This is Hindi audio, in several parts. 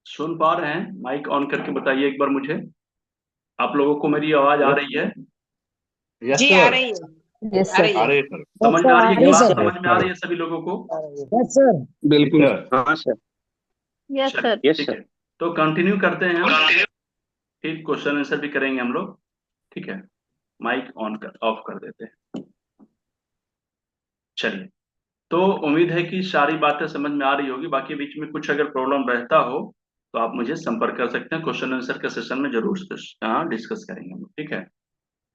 सुन पा रहे हैं? माइक ऑन करके बताइए एक बार मुझे। आप लोगों को मेरी आवाज आ यस। रही है? यस जी आ सर। रही है। यस आ सर। रही आ है। रही है सर। समझ यस में सर आ आ रही है? रही है क्लास सर। समझ यस में आ सर। रही है सभी लोगों को? Yes sir. बिल्कुल। सर, हाँ सर। यस चलिए सर। यस ठीक सर। है। तो कंटिन्यू करते हैं हम। ठीक, क्वेश्चन आंसर भी करेंगे हम लोग। ठीक है, माइक ऑन कर ऑफ कर देते हैं। चलिए, तो उम्मीद है कि सारी बातें समझ में आ रही होगी। बाकी बीच में कुछ अगर प्रॉब्लम रहता हो तो आप मुझे संपर्क कर सकते हैं। क्वेश्चन आंसर के सेशन में जरूर डिस्कस करेंगे हम लोग। ठीक है,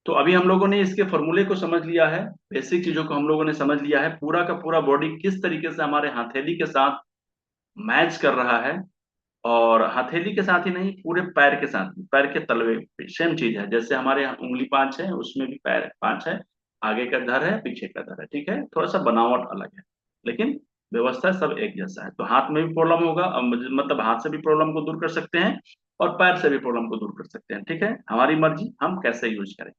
तो अभी हम लोगों ने इसके फॉर्मूले को समझ लिया है, बेसिक चीजों को हम लोगों ने समझ लिया है। पूरा का पूरा बॉडी किस तरीके से हमारे हथेली के साथ मैच कर रहा है, और हथेली के साथ ही नहीं, पूरे पैर के साथ भी, पैर के तलवे पे सेम चीज है। जैसे हमारे यहाँ उंगली 5 है, उसमें भी पैर 5 है। आगे का धर है, पीछे का धर है। ठीक है, थोड़ा सा बनावट अलग है, लेकिन व्यवस्था सब एक जैसा है। तो हाथ में भी प्रॉब्लम होगा, मतलब हाथ से भी प्रॉब्लम को दूर कर सकते हैं और पैर से भी प्रॉब्लम को दूर कर सकते हैं। ठीक है, हमारी मर्जी हम कैसे यूज करें,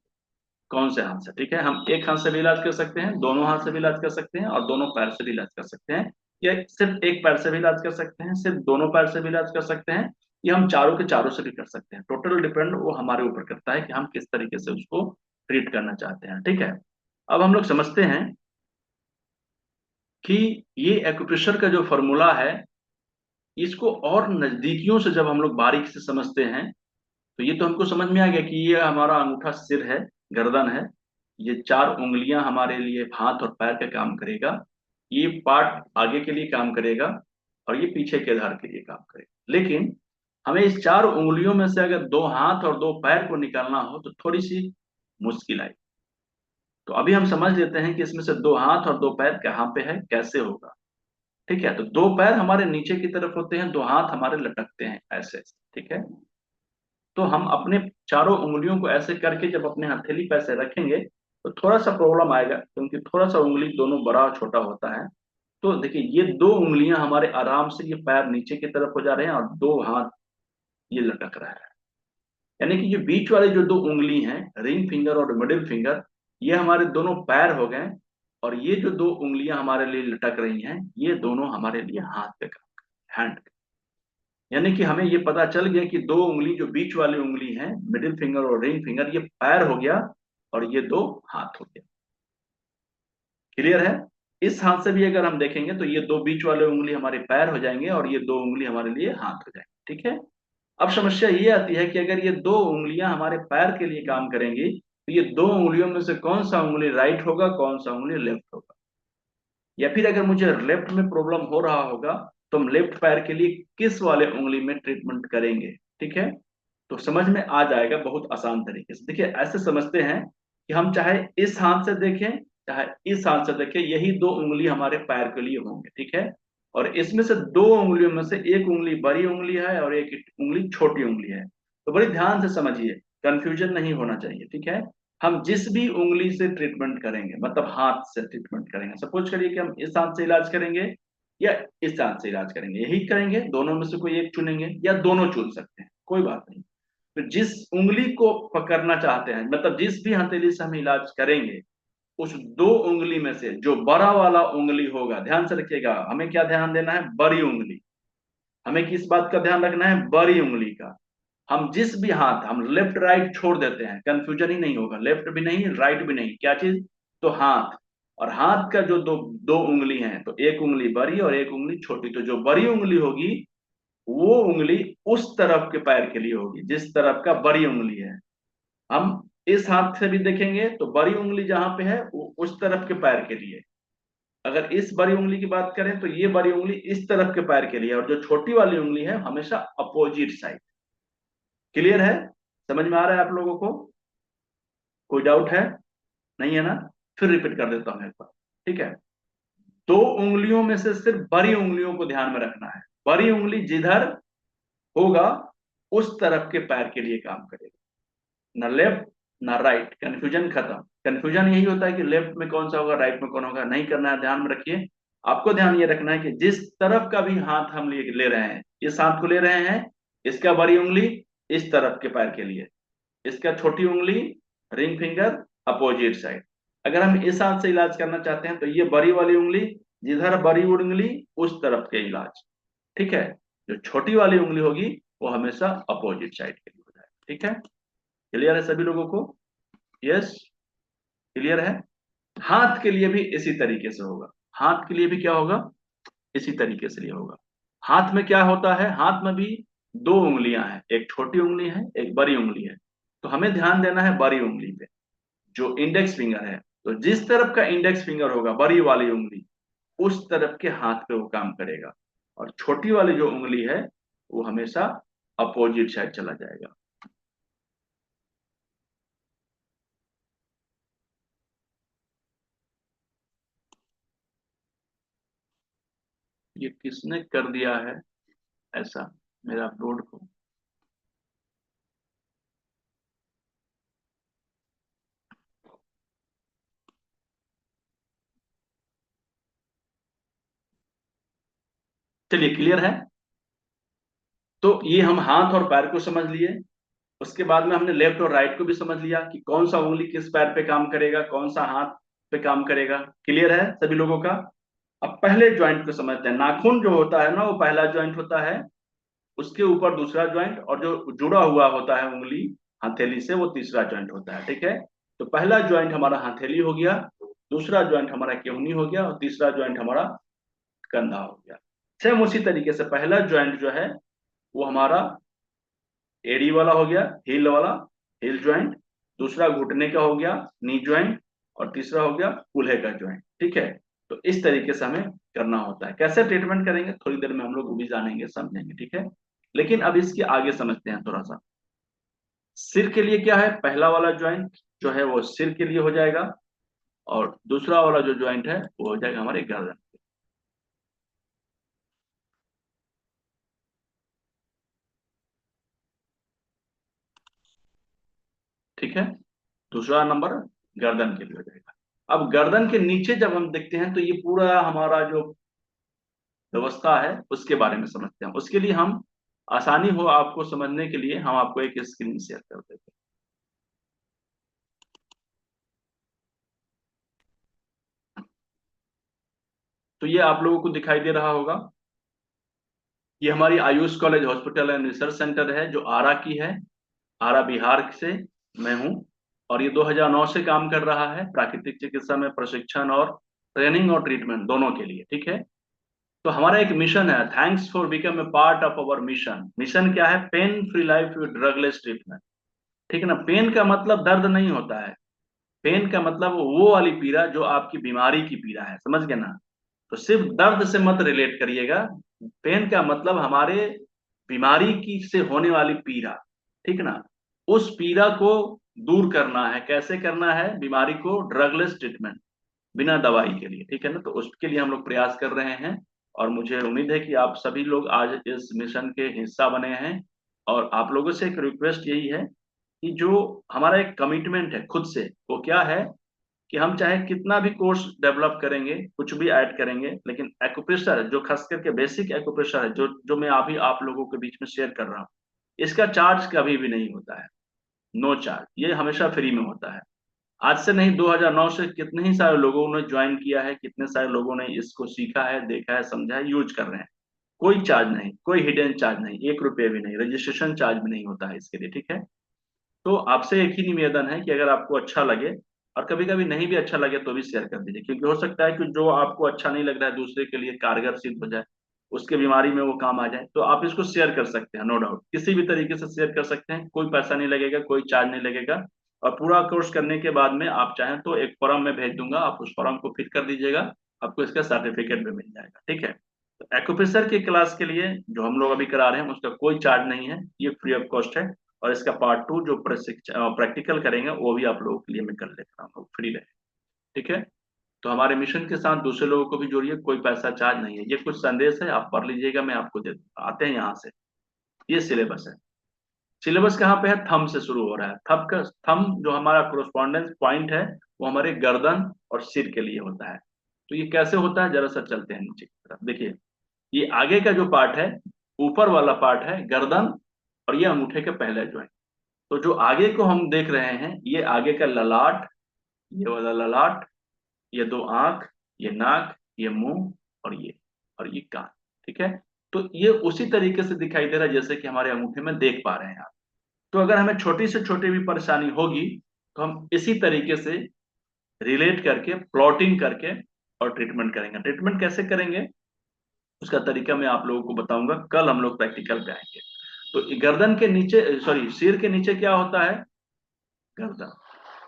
कौन से हाथ से। ठीक है, हम एक हाथ से भी इलाज कर सकते हैं, दोनों हाथ से भी इलाज कर सकते हैं, और दोनों पैर से भी इलाज कर सकते हैं, या सिर्फ एक पैर से भी इलाज कर सकते हैं, सिर्फ दोनों पैर से भी इलाज कर सकते हैं, या हम चारों के चारों से भी कर सकते हैं। टोटल डिपेंड वो हमारे ऊपर करता है कि हम किस तरीके से उसको ट्रीट करना चाहते हैं। ठीक है, अब हम लोग समझते हैं कि ये एक्यूप्रेशर का जो फॉर्मूला है, इसको और नजदीकियों से जब हम लोग बारीक से समझते हैं, तो ये तो हमको समझ में आ गया कि ये हमारा अंगूठा सिर है, गर्दन है। ये 4 उंगलियां हमारे लिए हाथ और पैर का काम करेगा। ये पार्ट आगे के लिए काम करेगा, और ये पीछे के आधार के लिए काम करेगा। लेकिन हमें इस 4 उंगलियों में से अगर 2 हाथ और 2 पैर को निकालना हो तो थोड़ी सी मुश्किल आई। तो अभी हम समझ लेते हैं कि इसमें से 2 हाथ और 2 पैर कहाँ पे है, कैसे होगा। ठीक है, तो 2 पैर हमारे नीचे की तरफ होते हैं, 2 हाथ हमारे लटकते हैं ऐसे ऐसे। ठीक है, तो हम अपने चारों उंगलियों को ऐसे करके जब अपने हथेली पे ऐसे रखेंगे तो थोड़ा सा प्रॉब्लम आएगा, क्योंकि थोड़ा सा उंगली दोनों बड़ा और छोटा होता है। तो देखिए, ये 2 उंगलियां हमारे आराम से, ये पैर नीचे की तरफ हो जा रहे हैं और 2 हाथ ये लटक रहा है। यानी कि ये बीच वाले जो 2 उंगली हैं, रिंग फिंगर और मिडिल फिंगर, ये हमारे दोनों पैर हो गए। और ये जो 2 उंगलियां हमारे लिए लटक रही हैं, ये दोनों हमारे लिए हाथ पे काम, हैंड। यानी कि हमें ये पता चल गया कि 2 उंगली जो बीच वाली उंगली है, मिडिल फिंगर और रिंग फिंगर, ये पैर हो गया, और ये 2 हाथ हो गया। क्लियर है? इस हाथ से भी अगर हम देखेंगे तो ये 2 बीच वाले उंगली हमारे पैर हो जाएंगे, और ये 2 उंगली हमारे लिए हाथ हो जाएंगे। ठीक है, अब समस्या ये आती है कि अगर ये 2 उंगलियां हमारे पैर के लिए काम करेंगी, तो ये 2 उंगलियों में से कौन सा उंगली राइट होगा, कौन सा उंगली लेफ्ट होगा। या फिर अगर मुझे लेफ्ट में प्रॉब्लम हो रहा होगा, तो हम लेफ्ट पैर के लिए किस वाले उंगली में ट्रीटमेंट करेंगे। ठीक है, तो समझ में आ जाएगा बहुत आसान तरीके से। देखिए, ऐसे समझते हैं कि हम चाहे इस हाथ से देखें, चाहे इस हाथ से देखें, यही 2 उंगली हमारे पैर के लिए होंगे। ठीक है, और इसमें से 2 उंगलियों में से एक उंगली बड़ी उंगली है और एक उंगली छोटी उंगली है। तो बड़े ध्यान से समझिए, कंफ्यूजन नहीं होना चाहिए। ठीक है, हम जिस भी उंगली से ट्रीटमेंट करेंगे, मतलब हाथ से ट्रीटमेंट करेंगे, सपोज करिए कि हम इस हाथ से इलाज करेंगे या इस हाथ से इलाज करेंगे, यही करेंगे, दोनों में से कोई एक चुनेंगे, या दोनों चुन सकते हैं, कोई बात नहीं। तो जिस उंगली को पकड़ना चाहते हैं, मतलब जिस भी हथेली से हम इलाज करेंगे, उस 2 उंगली में से जो बड़ा वाला उंगली होगा, ध्यान से रखिएगा, हमें क्या ध्यान देना है, बड़ी उंगली। हमें किस बात का ध्यान रखना है, बड़ी उंगली का। हम जिस भी हाथ, हम लेफ्ट राइट छोड़ देते हैं, कंफ्यूजन ही नहीं होगा, लेफ्ट भी नहीं राइट भी नहीं, क्या चीज, तो हाथ। और हाथ का जो दो दो उंगली है, तो एक उंगली बड़ी और एक उंगली छोटी। तो जो बड़ी उंगली होगी, वो उंगली उस तरफ के पैर के लिए होगी जिस तरफ का बड़ी उंगली है। हम इस हाथ से भी देखेंगे तो बड़ी उंगली जहां पे है वो उस तरफ के पैर के लिए। अगर इस बड़ी उंगली की बात करें तो ये बड़ी उंगली इस तरफ के पैर के लिए, और जो छोटी वाली उंगली है हमेशा अपोजिट साइड। क्लियर है? समझ में आ रहा है आप लोगों को? कोई डाउट है? नहीं है ना? फिर रिपीट कर देता हूं एक बार। ठीक है, 2 उंगलियों में से सिर्फ बड़ी उंगलियों को ध्यान में रखना है। बड़ी उंगली जिधर होगा उस तरफ के पैर के लिए काम करेगा, ना लेफ्ट ना राइट। कंफ्यूजन खत्म। कंफ्यूजन यही होता है कि लेफ्ट में कौन सा होगा, राइट में कौन होगा, नहीं करना है। ध्यान में रखिए, आपको ध्यान ये रखना है कि जिस तरफ का भी हाथ हम ले रहे हैं, इस हाथ को ले रहे हैं, इसका बड़ी उंगली इस तरफ के पैर के लिए, इसका छोटी उंगली रिंग फिंगर अपोजिट साइड। अगर हम इस हाथ से इलाज करना चाहते हैं तो ये बड़ी वाली उंगली जिधर बड़ी उंगली उस तरफ के इलाज। ठीक है, जो छोटी वाली उंगली होगी वो हमेशा अपोजिट साइड के लिए हो जाएगा। ठीक है, क्लियर है सभी लोगों को? यस, क्लियर है। हाथ के लिए भी इसी तरीके से होगा। हाथ के लिए भी क्या होगा? इसी तरीके से ये होगा। हाथ में क्या होता है? हाथ में भी दो उंगलियां हैं, एक छोटी उंगली है, एक बड़ी उंगली है। तो हमें ध्यान देना है बड़ी उंगली पे, जो इंडेक्स फिंगर है। तो जिस तरफ का इंडेक्स फिंगर होगा, बड़ी वाली उंगली, उस तरफ के हाथ पे वो काम करेगा। और छोटी वाली जो उंगली है वो हमेशा अपोजिट साइड चला जाएगा। ये किसने कर दिया है ऐसा मेरा अपलोड को? चलिए, क्लियर है। तो ये हम हाथ और पैर को समझ लिए। उसके बाद में हमने लेफ्ट और राइट को भी समझ लिया कि कौन सा उंगली किस पैर पे काम करेगा, कौन सा हाथ पे काम करेगा। क्लियर है सभी लोगों का? अब पहले ज्वाइंट को समझते हैं। नाखून जो होता है ना, वो पहला ज्वाइंट होता है, उसके ऊपर दूसरा ज्वाइंट, और जो जुड़ा हुआ होता है उंगली हथेली से, वो तीसरा ज्वाइंट होता है। ठीक है, तो पहला ज्वाइंट हमारा हथेली हो गया, दूसरा ज्वाइंट हमारा केहूनी हो गया, और तीसरा ज्वाइंट हमारा कंधा हो गया। सेम उसी तरीके से पहला ज्वाइंट जो है वो हमारा एड़ी वाला हो गया, हील वाला, हील ज्वाइंट। दूसरा घुटने का हो गया, नी ज्वाइंट। और तीसरा हो गया कूल्हे का ज्वाइंट। ठीक है, तो इस तरीके से हमें करना होता है। कैसे ट्रीटमेंट करेंगे थोड़ी देर में हम लोग वो भी जानेंगे, समझेंगे। ठीक है, लेकिन अब इसके आगे समझते हैं थोड़ा सा। सिर के लिए क्या है? पहला वाला ज्वाइंट जो है वो सिर के लिए हो जाएगा, और दूसरा वाला जो ज्वाइंट है वो हो जाएगा हमारे गर्दन। ठीक है, दूसरा नंबर गर्दन के लिए हो जाएगा। अब गर्दन के नीचे जब हम देखते हैं तो ये पूरा हमारा जो व्यवस्था है उसके बारे में समझते हैं। उसके लिए हम, आसानी हो आपको समझने के लिए, हम आपको एक स्क्रीन शेयर कर देते हैं। तो ये आप लोगों को दिखाई दे रहा होगा, ये हमारी Ayush college hospital and research centre है, जो आरा की है। आरा बिहार से मैं हूँ, और ये 2009 से काम कर रहा है प्राकृतिक चिकित्सा में प्रशिक्षण और ट्रेनिंग और ट्रीटमेंट दोनों के लिए। ठीक है, तो हमारा एक मिशन है, thanks for become a part of our mission. Mission क्या है? Pain free life with drugless treatment. ठीक है ना, पेन का मतलब दर्द नहीं होता है। पेन का मतलब वो वाली पीड़ा जो आपकी बीमारी की पीड़ा है, समझ गए ना? तो सिर्फ दर्द से मत रिलेट करिएगा। पेन का मतलब हमारे बीमारी की से होने वाली पीड़ा। ठीक ना, उस पीड़ा को दूर करना है। कैसे करना है? बीमारी को ड्रगलेस ट्रीटमेंट, बिना दवाई के लिए। ठीक है ना, तो उसके लिए हम लोग प्रयास कर रहे हैं। और मुझे उम्मीद है कि आप सभी लोग आज इस मिशन के हिस्सा बने हैं। और आप लोगों से एक रिक्वेस्ट यही है कि जो हमारा एक कमिटमेंट है खुद से, वो क्या है कि हम चाहे कितना भी कोर्स डेवलप करेंगे, कुछ भी ऐड करेंगे, लेकिन एक्यूप्रेशर जो खास करके बेसिक एक्यूप्रेशर है, जो जो मैं अभी आप लोगों के बीच में शेयर कर रहा हूँ, इसका चार्ज कभी भी नहीं होता है। नो चार्ज, ये हमेशा फ्री में होता है। आज से नहीं, 2009 से कितने ही सारे लोगों ने ज्वाइन किया है, कितने सारे लोगों ने इसको सीखा है, देखा है, समझा है, यूज कर रहे हैं। कोई चार्ज नहीं, कोई हिडन चार्ज नहीं, 1 रुपये भी नहीं, रजिस्ट्रेशन चार्ज भी नहीं होता है इसके लिए। ठीक है, तो आपसे एक ही निवेदन है कि अगर आपको अच्छा लगे, और कभी कभी नहीं भी अच्छा लगे तो भी शेयर कर दीजिए, क्योंकि हो सकता है कि जो आपको अच्छा नहीं लग रहा है दूसरे के लिए कारगर सिद्ध हो जाए, उसके बीमारी में वो काम आ जाए। तो आप इसको शेयर कर सकते हैं, नो डाउट, किसी भी तरीके से शेयर कर सकते हैं। कोई पैसा नहीं लगेगा, कोई चार्ज नहीं लगेगा। और पूरा कोर्स करने के बाद में आप चाहें तो एक फॉर्म में भेज दूंगा, आप उस फॉर्म को फिल कर दीजिएगा, आपको इसका सर्टिफिकेट भी मिल जाएगा। ठीक है, तो एक्यूप्रेशर की क्लास के लिए जो हम लोग अभी करा रहे हैं उसका कोई चार्ज नहीं है, ये फ्री ऑफ कॉस्ट है। और इसका पार्ट 2 जो प्रैक्टिकल करेंगे वो भी आप लोगों के लिए मैं कर लेता हूँ, फ्री रहे। ठीक है, तो हमारे मिशन के साथ दूसरे लोगों को भी जोड़िए, कोई पैसा चार्ज नहीं है। ये कुछ संदेश है, आप पढ़ लीजिएगा, मैं आपको दे दूंगा। आते हैं यहाँ से, ये सिलेबस है। सिलेबस कहाँ पे है? थंब से शुरू हो रहा है। थंब जो हमारा कोरोस्पॉन्डेंस पॉइंट है, वो हमारे गर्दन और सिर के लिए होता है। तो ये कैसे होता है, जरा सा चलते हैं नीचे की तरफ। देखिए, ये आगे का जो पार्ट है, ऊपर वाला पार्ट है गर्दन, और ये अंगूठे के पहले जो है। तो जो आगे को हम देख रहे हैं, ये आगे का ललाट, ये वाला ललाट, ये दो आंख, ये नाक, ये मुंह और ये कान, ठीक है। तो ये उसी तरीके से दिखाई दे रहा है जैसे कि हमारे अंगूठे में देख पा रहे हैं आप। तो अगर हमें छोटी से छोटी भी परेशानी होगी तो हम इसी तरीके से रिलेट करके, प्लॉटिंग करके और ट्रीटमेंट करेंगे। ट्रीटमेंट कैसे करेंगे उसका तरीका मैं आप लोगों को बताऊंगा, कल हम लोग प्रैक्टिकल पे आएंगे। तो गर्दन के नीचे, सॉरी, सिर के नीचे क्या होता है? गर्दन।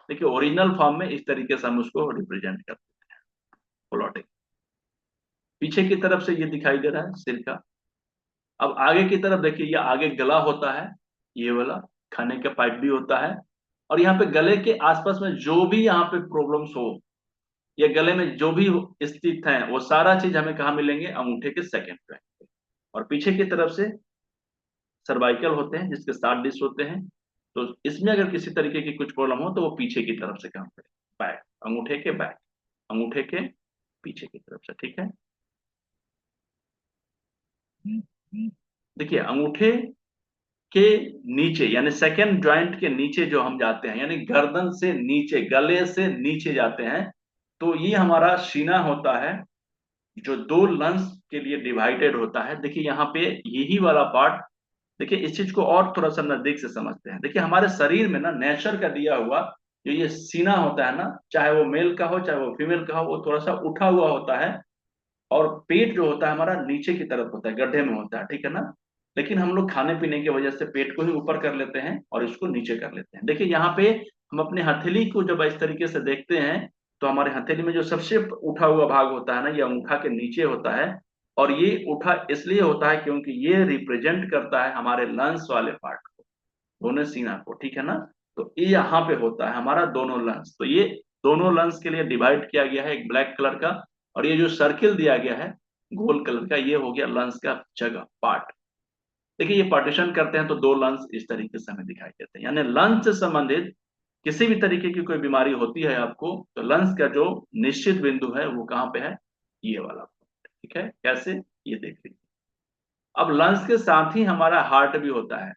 देखिए ओरिजिनल फॉर्म में इस तरीके से हम उसको रिप्रेजेंट करते हैं, प्लॉटिंग। पीछे की तरफ से ये दिखाई दे रहा है सिर का। अब आगे की तरफ देखिए, ये आगे गला होता है, ये वाला खाने का पाइप भी होता है। और यहाँ पे गले के आसपास में जो भी यहाँ पे प्रॉब्लम्स हो या गले में जो भी स्थित है, वो सारा चीज हमें कहाँ मिलेंगे? अंगूठे के सेकंड पे। और पीछे की तरफ से सर्वाइकल होते हैं जिसके 7 डिश होते हैं। तो इसमें अगर किसी तरीके की कुछ प्रॉब्लम हो तो वो पीछे की तरफ से काम करें, बैक, अंगूठे के बैक, अंगूठे के पीछे की तरफ से, ठीक है। देखिए अंगूठे के नीचे यानी सेकेंड जॉइंट के नीचे जो हम जाते हैं, यानी गर्दन से नीचे, गले से नीचे जाते हैं, तो ये हमारा सीना होता है जो दो लंस के लिए डिवाइडेड होता है। देखिए यहाँ पे यही वाला पार्ट, देखिए इस चीज को और थोड़ा सा नजदीक से समझते हैं। देखिए हमारे शरीर में ना नेचर का दिया हुआ जो ये सीना होता है ना, चाहे वो मेल का हो चाहे वो फीमेल का हो, वो थोड़ा सा उठा हुआ होता है। और पेट जो होता है हमारा नीचे की तरफ होता है, गड्ढे में होता है, ठीक है ना। लेकिन हम लोग खाने पीने की वजह से पेट को ही ऊपर कर लेते हैं और इसको नीचे कर लेते हैं। देखिए यहाँ पे हम अपने हथेली को जब इस तरीके से देखते हैं तो हमारे हथेली में जो सबसे उठा हुआ भाग होता है ना, ये अंगूठा के नीचे होता है। और ये उठा इसलिए होता है क्योंकि ये रिप्रेजेंट करता है हमारे लंग्स वाले पार्ट को, दोनों सीना को, ठीक है ना। तो ये यहाँ पे होता है हमारा दोनों लंग्स। तो ये दोनों लंग्स के लिए डिवाइड किया गया है एक ब्लैक कलर का, और ये जो सर्किल दिया गया है गोल कलर का, ये हो गया लंग्स का जगह, पार्ट। देखिए ये पार्टीशन करते हैं तो दो लंग्स इस तरीके से हमें दिखाई देते हैं। यानी लंग्स से संबंधित किसी भी तरीके की कोई बीमारी होती है आपको, तो लंग्स का जो निश्चित बिंदु है वो कहाँ पे है? ये वाला, ठीक है। कैसे? ये देख लीजिए। अब लंग्स के साथ ही हमारा हार्ट भी होता है।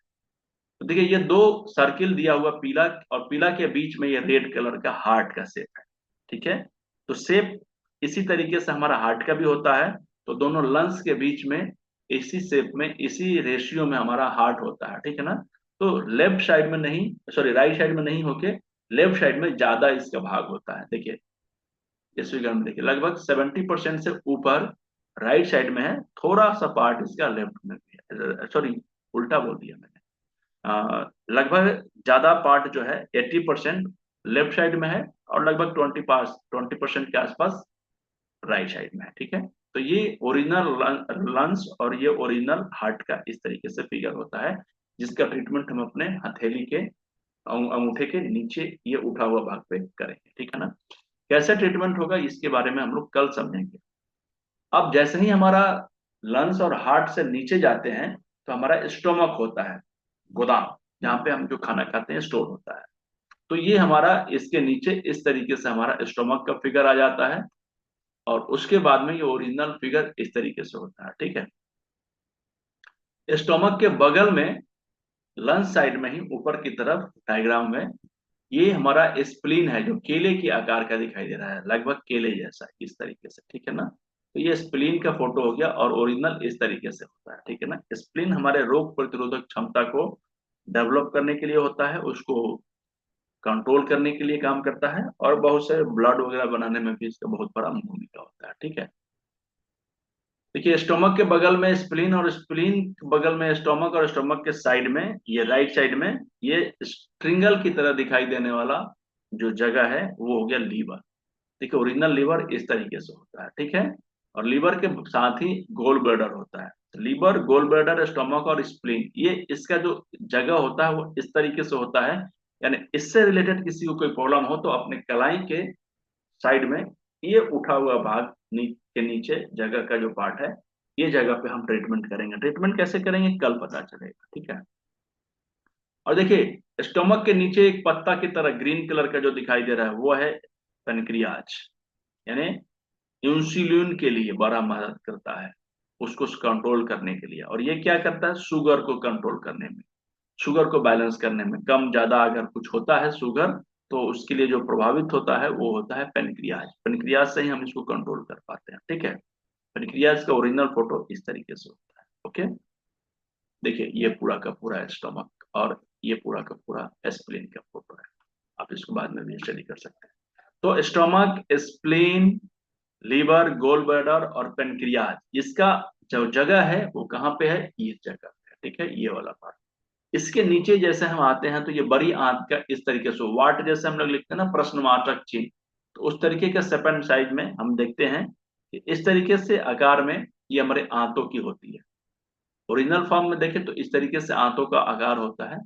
तो देखिए ये दो सर्किल दिया हुआ, पीला और पीला के बीच में ये रेड कलर का हार्ट का शेप है, ठीक है। तो शेप इसी तरीके से हमारा हार्ट का भी होता है। तो दोनों लंग्स के बीच में इसी शेप में, इसी रेशियो में हमारा हार्ट होता है, ठीक है ना। तो लेफ्ट साइड में नहीं, सॉरी राइट साइड में नहीं होके लेफ्ट साइड में ज्यादा इसका भाग होता है। देखिए इस फिगर में देखिए लगभग 70% से ऊपर राइट साइड में है, थोड़ा सा पार्ट इसका लेफ्ट में भी है, सॉरी उल्टा बोल दिया मैंने। लगभग ज्यादा पार्ट जो है 80% लेफ्ट साइड में है और लगभग 20% के आसपास राइट साइड में है, ठीक है। तो ये ओरिजिनल लंग्स और ये ओरिजिनल हार्ट का इस तरीके से फिगर होता है, जिसका ट्रीटमेंट हम अपने हथेली के अंगूठे के नीचे ये उठा हुआ भाग पे करेंगे, ठीक है ना। कैसे ट्रीटमेंट होगा इसके बारे में हम लोग कल समझेंगे। अब जैसे ही हमारा लंग्स और हार्ट से नीचे जाते हैं तो हमारा स्टोमक होता है, गोदाम, जहाँ पे हम जो खाना खाते हैं स्टोर होता है। तो ये हमारा इसके नीचे इस तरीके से हमारा स्टोमक का फिगर आ जाता है। और उसके बाद में ये ओरिजिनल फिगर इस तरीके से होता है, ठीक है। स्टोमक के बगल में लंच साइड में ही ऊपर की तरफ डायग्राम में ये हमारा स्प्लीन है जो केले के आकार का दिखाई दे रहा है, लगभग केले जैसा इस तरीके से, ठीक है ना। तो ये स्प्लीन का फोटो हो गया और ओरिजिनल इस तरीके से होता है, ठीक है ना। स्प्लीन हमारे रोग प्रतिरोधक क्षमता को डेवलप करने के लिए होता है, उसको कंट्रोल करने के लिए काम करता है, और बहुत से ब्लड वगैरह बनाने में भी इसका बहुत बड़ा भूमिका होता है, ठीक है। देखिए स्टोमक के बगल में स्प्लीन और स्प्लीन के बगल में स्टोमक और स्टोमक के साइड में ये राइट साइड में ये स्ट्रिंगल की तरह दिखाई देने वाला जो जगह है वो हो गया लीवर। देखिए ओरिजिनल लीवर इस तरीके से होता है, ठीक है। और लीवर के साथ ही गोल ब्लैडर होता है। लीवर, गोल ब्लैडर, स्टोमक और स्प्लीन, ये इसका जो जगह होता है वो इस तरीके से होता है। यानी इससे रिलेटेड किसी को कोई प्रॉब्लम हो तो अपने कलाई के साइड में ये उठा हुआ भाग के नीचे जगह का जो पार्ट है, ये जगह पे हम ट्रीटमेंट करेंगे। ट्रीटमेंट कैसे करेंगे कल पता चलेगा, ठीक है। और देखिए स्टोमक के नीचे एक पत्ता की तरह ग्रीन कलर का जो दिखाई दे रहा है वो है पेनक्रियाज, यानी इंसुलिन के लिए बड़ा मदद करता है, उसको कंट्रोल करने के लिए। और ये क्या करता है? शुगर को कंट्रोल करने में, शुगर को बैलेंस करने में। कम ज्यादा अगर कुछ होता है शुगर तो उसके लिए जो प्रभावित होता है वो होता है पेनक्रियाज। पेनक्रियाज से ही हम इसको कंट्रोल कर पाते हैं, ठीक है। पेनक्रियाज का ओरिजिनल फोटो इस तरीके से होता है। ओके, देखिए ये पूरा का पूरा स्टमक और ये पूरा का पूरा स्प्लीन का फोटो है। आप इसको बाद में भी स्टडी कर सकते हैं। तो stomach, spleen, liver, gall bladder और पेनक्रियाज, इसका जो जगह है वो कहाँ पे है, इस जगह पे, ठीक है, ये वाला पार्ट। इसके नीचे जैसे हम आते हैं तो ये बड़ी आंत का इस तरीके से वाट, जैसे हम लोग लिखते हैं ना प्रश्नवाचक चिन्ह, तो उस तरीके का सेकंड साइज में हम देखते हैं कि इस तरीके से आकार में ये हमारे आंतों की होती है। ओरिजिनल फॉर्म में देखें तो इस तरीके से आंतों का आकार होता है,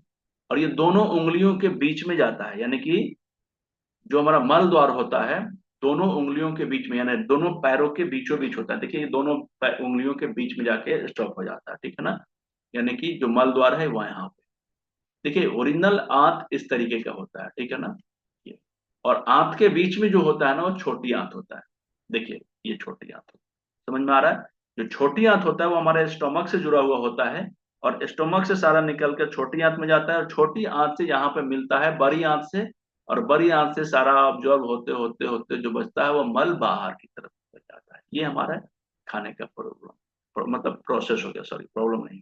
और ये दोनों उंगलियों के बीच में जाता है, यानी कि जो हमारा मल द्वार होता है दोनों उंगलियों के बीच में, यानी दोनों पैरों के बीचों बीच होता है। देखिए ये दोनों उंगलियों के बीच में जाके स्टॉप हो जाता है, ठीक है ना, यानी कि जो मल द्वार है वह यहाँ पे। देखिए ओरिजिनल आंत इस तरीके का होता है, ठीक है ना, ये। और आंत के बीच में जो होता है ना वो छोटी आंत होता है। देखिए ये छोटी आंत होता है, समझ में आ रहा है। जो छोटी आंत होता है वो हमारे स्टोमक से जुड़ा हुआ होता है, और स्टोमक से सारा निकल कर छोटी आंत में जाता है, और छोटी आंत से यहाँ पे मिलता है बड़ी आंत से, और बड़ी आंत से सारा ऑब्जॉर्व होते होते होते जो बचता है वो मल बाहर की तरफ बच जाता है। ये हमारा खाने का प्रॉब्लम, मतलब प्रोसेस हो गया, सॉरी प्रॉब्लम नहीं।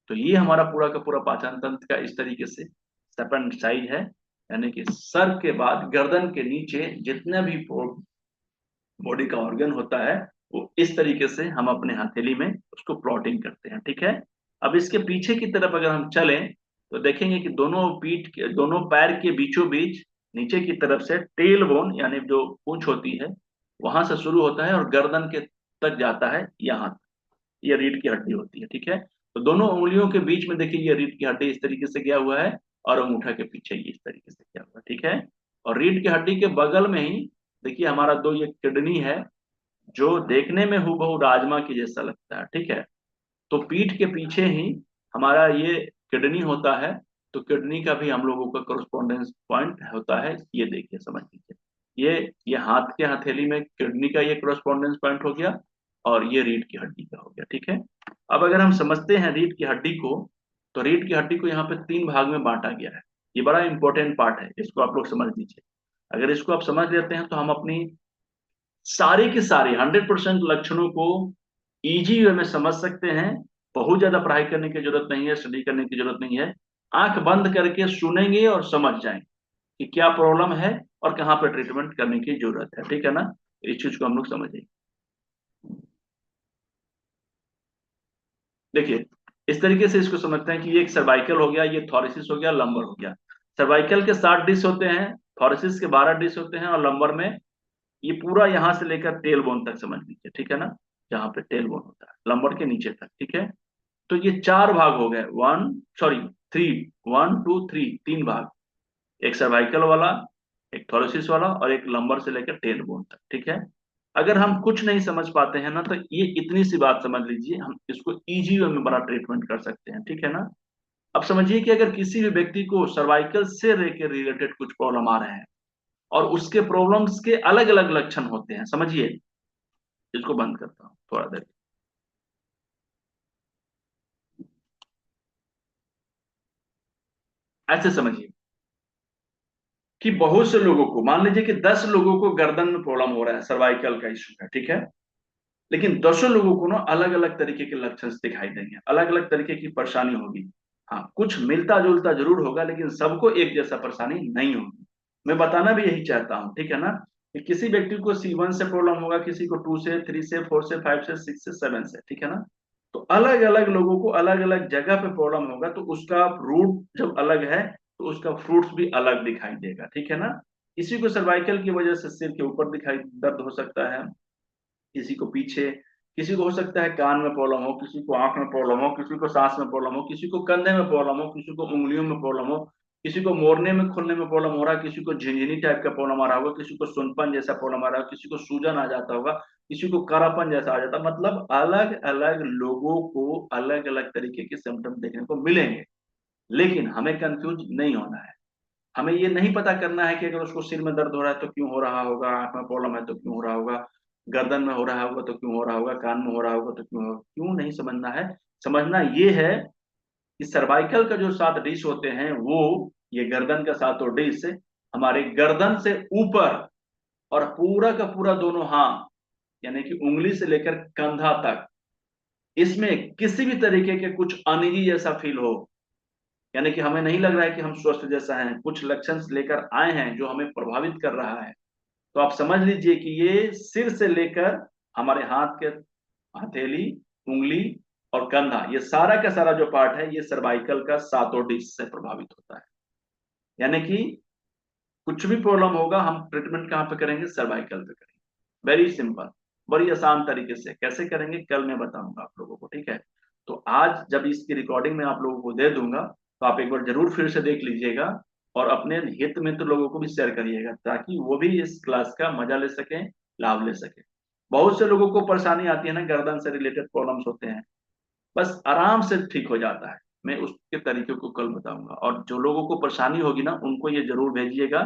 तो ये हमारा पूरा का पूरा पाचन तंत्र का इस तरीके से सेपरेट साइज है, यानी कि सर के बाद गर्दन के नीचे जितने भी बॉडी का ऑर्गन होता है वो इस तरीके से हम अपने हथेली में उसको प्लॉटिंग करते हैं, ठीक है। अब इसके पीछे की तरफ अगर हम चलें तो देखेंगे कि दोनों पीठ के दोनों पैर के बीचों बीच नीचे की तरफ से टेल बोन, यानी जो पूंछ होती है, वहां से शुरू होता है और गर्दन के तक जाता है यहाँ। ये रीढ़ की हड्डी होती है, ठीक है। तो दोनों उंगलियों के बीच में देखिए ये रीढ़ की हड्डी इस तरीके से गया हुआ है, और अंगूठा के पीछे ये इस तरीके से गया हुआ है, ठीक है। और रीढ़ की हड्डी के बगल में ही देखिए हमारा दो ये किडनी है, जो देखने में हूबहू राजमा की जैसा लगता है, ठीक है। तो पीठ के पीछे ही हमारा ये किडनी होता है, तो किडनी का भी हम लोगों का कोरस्पोंडेंस पॉइंट होता है, ये देखिए समझ लीजिए। ये हाथ के हथेली में किडनी का ये कोरस्पोंडेंस पॉइंट हो गया, और ये रीढ़ की हड्डी का हो गया, ठीक है। अब अगर हम समझते हैं रीढ़ की हड्डी को, तो रीढ़ की हड्डी को यहाँ पे तीन भाग में बांटा गया है। ये बड़ा इंपॉर्टेंट पार्ट है, इसको आप लोग समझ लीजिए। अगर इसको आप समझ लेते हैं तो हम अपनी सारी की सारी 100% लक्षणों को इजी वे में समझ सकते हैं। बहुत ज्यादा पढ़ाई करने की जरूरत नहीं है, स्टडी करने की जरूरत नहीं है। आंख बंद करके सुनेंगे और समझ जाएंगे कि क्या प्रॉब्लम है और कहाँ पे ट्रीटमेंट करने की जरूरत है, ठीक है ना। इस चीज को हम लोग समझेंगे। देखिए इस तरीके से इसको समझते हैं कि ये एक सर्वाइकल हो गया, ये थॉरेसिस हो गया, लंबर हो गया। सर्वाइकल के 7 डिश होते हैं, थॉरेसिस के 12 डिश होते हैं, और लंबर में ये पूरा यहाँ से लेकर टेल बोन तक समझ लीजिए, ठीक है ना, जहाँ पे टेल बोन होता है लंबर के नीचे तक, ठीक है। तो ये चार भाग हो गए, one sorry three, one two three, तीन भाग। एक सर्वाइकल वाला, एक थोरेसिस वाला, और एक लंबर से लेकर टेल बोन तक, ठीक है। अगर हम कुछ नहीं समझ पाते हैं ना तो ये इतनी सी बात समझ लीजिए, हम इसको इजी वे में बड़ा ट्रीटमेंट कर सकते हैं, ठीक है ना। अब समझिए कि अगर किसी भी व्यक्ति को सर्वाइकल से रिलेटेड कुछ प्रॉब्लम आ रहे हैं, और उसके प्रॉब्लम्स के अलग अलग लक्षण होते हैं, समझिए। इसको बंद करता हूँ थोड़ा देर। ऐसे समझिए कि बहुत से लोगों को, मान लीजिए कि 10 लोगों को गर्दन में प्रॉब्लम हो रहा है, सर्वाइकल का इशू है, ठीक है। लेकिन 10 लोगों को ना अलग अलग तरीके के लक्षण दिखाई देंगे, अलग अलग तरीके की परेशानी होगी। हाँ कुछ मिलता जुलता जरूर होगा, लेकिन सबको एक जैसा परेशानी नहीं होगी। मैं बताना भी यही चाहता हूँ, ठीक है ना, कि किसी व्यक्ति को C1 से प्रॉब्लम होगा, किसी को 2 से, 3 से, 4 से, 5 से, 6 से, 7 से, ठीक है ना। तो अलग अलग लोगों को अलग अलग जगह पे प्रॉब्लम होगा, तो उसका रूट जब अलग है तो उसका फ्रूट्स भी अलग दिखाई देगा, ठीक है ना। किसी को सर्वाइकल की वजह से सिर के ऊपर दिखाई दर्द हो सकता है, किसी को पीछे, किसी को हो सकता है कान में प्रॉब्लम हो, किसी को आंख में प्रॉब्लम हो, किसी को सांस में प्रॉब्लम हो, किसी को कंधे में प्रॉब्लम हो, किसी को उंगलियों में प्रॉब्लम हो, किसी को मोड़ने में खुलने में प्रॉब्लम हो रहा है, किसी को झिंझिनी टाइप का प्रॉब्लम आ रहा होगा, किसी को सुनपन जैसा प्रॉब्लम आ रहा है, किसी को सूजन आ जाता होगा, किसी को कारापन जैसा आ जाता, मतलब अलग अलग लोगों को अलग अलग तरीके के सिम्टम देखने को मिलेंगे। लेकिन हमें कंफ्यूज नहीं होना है। हमें ये नहीं पता करना है कि अगर उसको सिर में दर्द हो रहा है तो क्यों हो रहा होगा, आंख में प्रॉब्लम है तो क्यों हो रहा होगा, गर्दन में हो रहा होगा तो क्यों हो रहा होगा, कान में हो रहा होगा तो क्यों नहीं समझना है। समझना ये है कि सर्वाइकल का जो 7 डिश होते हैं वो, ये गर्दन का 7 डिश हमारे गर्दन से ऊपर और पूरा का पूरा दोनों हाथ, यानी कि उंगली से लेकर कंधा तक, इसमें किसी भी तरीके के कुछ अनिजी जैसा फील हो, यानी कि हमें नहीं लग रहा है कि हम स्वस्थ जैसा हैं, कुछ लक्षण लेकर आए हैं जो हमें प्रभावित कर रहा है, तो आप समझ लीजिए कि ये सिर से लेकर हमारे हाथ के हथेली, उंगली और कंधा, ये सारा का सारा जो पार्ट है, ये सर्वाइकल का सातों डिस्क से प्रभावित होता है। यानी कि कुछ भी प्रॉब्लम होगा, हम ट्रीटमेंट कहाँ पे करेंगे? सर्वाइकल पे करेंगे। वेरी सिंपल, बड़ी आसान तरीके से कैसे करेंगे कल मैं बताऊंगा आप लोगों को, ठीक है? तो आज जब इसकी रिकॉर्डिंग मैं आप लोगों को दे दूंगा, तो आप एक बार जरूर फिर से देख लीजिएगा और अपने हित में तो लोगों को भी शेयर करिएगा, ताकि वो भी इस क्लास का मजा ले सकें, लाभ ले सकें। बहुत से लोगों को परेशानी आती है ना, गर्दन से रिलेटेड प्रॉब्लम्स होते हैं, बस आराम से ठीक हो जाता है। मैं उसके तरीके को कल बताऊंगा, और जो लोगों को परेशानी होगी ना, उनको ये जरूर भेजिएगा,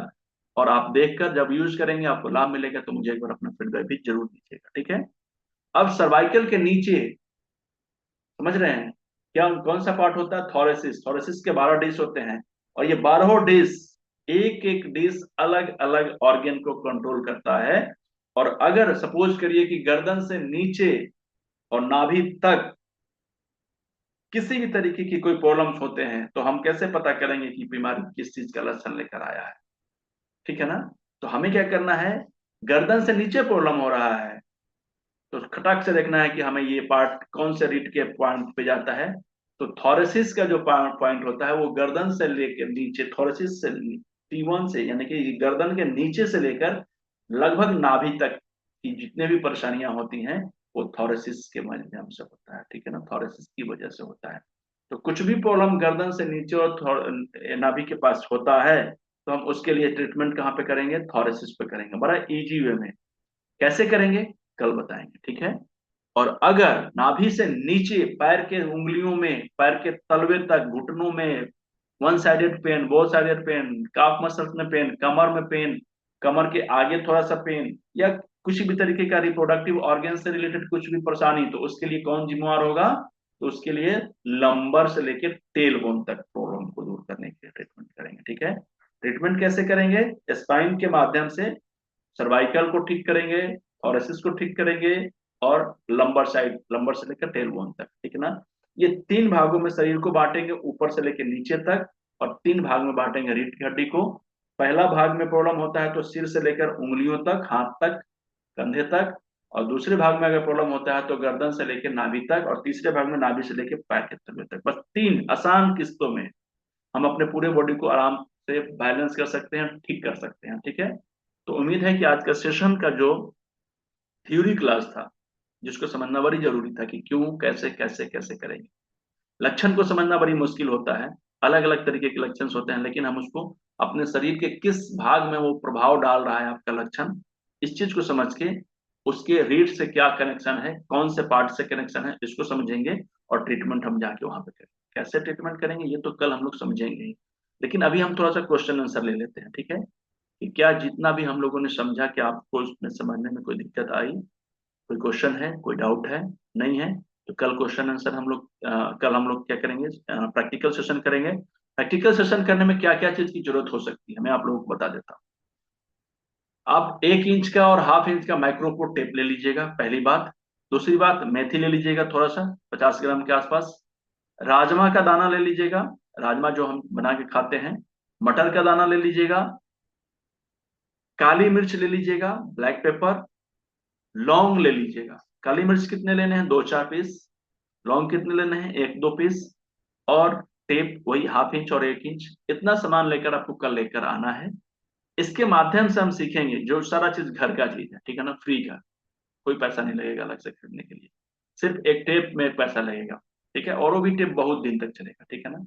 और आप देखकर जब यूज करेंगे आपको लाभ मिलेगा, तो मुझे एक बार अपना फीडबैक भी जरूर दीजिएगा, ठीक है? अब सर्वाइकल के नीचे, समझ रहे हैं क्या कौन सा पार्ट होता है? थोरेसिस। थोरेसिस के 12 डिश होते हैं, और ये 12 डिश, एक एक डिश अलग अलग ऑर्गन को कंट्रोल करता है। और अगर सपोज करिए कि गर्दन से नीचे और नाभि तक किसी भी तरीके की कोई प्रॉब्लम्स होते हैं, तो हम कैसे पता करेंगे कि बीमारी किस चीज का लक्षण लेकर आया है? ठीक है ना? तो हमें क्या करना है, गर्दन से नीचे प्रॉब्लम हो रहा है, तो खटक से देखना है कि हमें ये पार्ट कौन से रीढ़ के पॉइंट पे जाता है। तो थोरेसिस का जो पॉइंट होता है वो गर्दन से लेकर नीचे, थोरेसिस से T1 से, यानी कि गर्दन के नीचे से लेकर लगभग नाभि तक की जितने भी परेशानियां होती हैं, वो थोरेसिस के माध्यम से होता है, ठीक है ना? थोरेसिस की वजह से होता है। तो कुछ भी प्रॉब्लम गर्दन से नीचे और नाभि के पास होता है, तो हम उसके लिए ट्रीटमेंट कहाँ पे करेंगे? थोरेसिस पे करेंगे, बड़ा इजी वे में। कैसे करेंगे कल बताएंगे, ठीक है? और अगर नाभि से नीचे पैर के उंगलियों में, पैर के तलवे तक, घुटनों में one sided pain, both sided pain, calf muscles में पेन, कमर में पेन, कमर के आगे थोड़ा सा पेन, या किसी भी तरीके का रिप्रोडक्टिव ऑर्गन से रिलेटेड कुछ भी परेशानी, तो उसके लिए कौन जिम्मेवार होगा? तो उसके लिए लंबर से लेकर टेल बोन तक प्रॉब्लम को दूर करने के लिए ट्रीटमेंट करेंगे, ठीक है? ट्रीटमेंट कैसे करेंगे? स्पाइन के माध्यम से सर्वाइकल को ठीक करेंगे, थोरेसिस को ठीक करेंगे, और लंबर साइड, लंबर से लेकर टेल बोन तक, ठीक है ना? ये तीन भागों में शरीर को बांटेंगे, ऊपर से लेकर नीचे तक, और तीन भाग में बांटेंगे रीढ़ की हड्डी को। पहला भाग में प्रॉब्लम होता है तो सिर से लेकर उंगलियों तक, हाथ तक, कंधे तक। और दूसरे भाग में अगर प्रॉब्लम होता है तो गर्दन से लेकर नाभि तक, और तीसरे भाग में नाभि से लेकर पैर के तलवे तक। बस तीन आसान किस्तों में हम अपने पूरे बॉडी को आराम से बैलेंस कर सकते हैं, ठीक कर सकते हैं, ठीक है? तो उम्मीद है कि आज का सेशन का जो थ्योरी क्लास था, जिसको समझना बड़ी जरूरी था कि क्यों, कैसे कैसे कैसे करेंगे। लक्षण को समझना बड़ी मुश्किल होता है, अलग अलग तरीके के लक्षण होते हैं, लेकिन हम उसको अपने शरीर के किस भाग में वो प्रभाव डाल रहा है आपका लक्षण, इस चीज को समझ के उसके रीढ़ से क्या कनेक्शन है, कौन से पार्ट से कनेक्शन है, इसको समझेंगे। और ट्रीटमेंट हम जाके वहां पे करेंगे। कैसे ट्रीटमेंट करेंगे ये तो कल हम लोग समझेंगे ही। लेकिन अभी हम थोड़ा सा क्वेश्चन आंसर ले लेते हैं, ठीक है? कि क्या जितना भी हम लोगों ने समझा, कि आपको उसमें समझने में कोई दिक्कत आई, कोई क्वेश्चन है, कोई डाउट है? नहीं है? तो कल क्वेश्चन आंसर हम लोग कल हम लोग क्या करेंगे? प्रैक्टिकल सेशन करेंगे। प्रैक्टिकल सेशन करने में क्या क्या चीज की जरूरत हो सकती है मैं आप लोगों को बता देता हूँ। आप 1 इंच का और हाफ इंच का माइक्रोपोर टेप ले लीजिएगा, पहली बात। दूसरी बात, मेथी ले लीजिएगा थोड़ा सा, 50 ग्राम के आसपास। राजमा का दाना ले लीजिएगा, राजमा जो हम बना के खाते हैं। मटर का दाना ले लीजिएगा। काली मिर्च ले लीजिएगा, ब्लैक पेपर। लौंग ले लीजिएगा। काली मिर्च कितने लेने हैं? 2-4 पीस। लौंग कितने लेने हैं? 1-2 पीस। और टेप वही हाफ इंच और 1 इंच। इतना सामान लेकर आपको कल लेकर आना है। इसके माध्यम से हम सीखेंगे जो सारा चीज घर का चीज है, ठीक है ना? फ्री का, कोई पैसा नहीं लगेगा अलग से खरीदने के लिए। सिर्फ एक टेप में एक पैसा लगेगा, ठीक है? और वो भी टेप बहुत दिन तक चलेगा, ठीक है ना?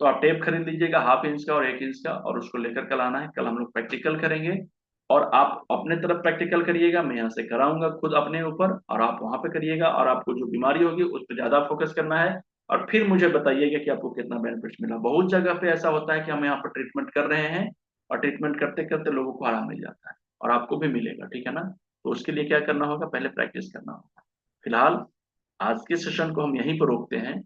तो आप टेप खरीद लीजिएगा, हाफ इंच का और 1 इंच का, और उसको लेकर कल आना है। कल हम लोग प्रैक्टिकल करेंगे, और आप अपने तरफ प्रैक्टिकल करिएगा, मैं यहाँ से कराऊंगा खुद अपने ऊपर, और आप वहां पे करिएगा। और आपको जो बीमारी होगी उस पर ज्यादा फोकस करना है, और फिर मुझे बताइएगा कि आपको कितना बेनिफिट मिला। बहुत जगह पे ऐसा होता है कि हम यहाँ पर ट्रीटमेंट कर रहे हैं, और ट्रीटमेंट करते करते लोगों को आराम मिल जाता है, और आपको भी मिलेगा, ठीक है ना? तो उसके लिए क्या करना होगा? पहले प्रैक्टिस करना होगा। फिलहाल आज के सेशन को हम यहीं पर रोकते हैं,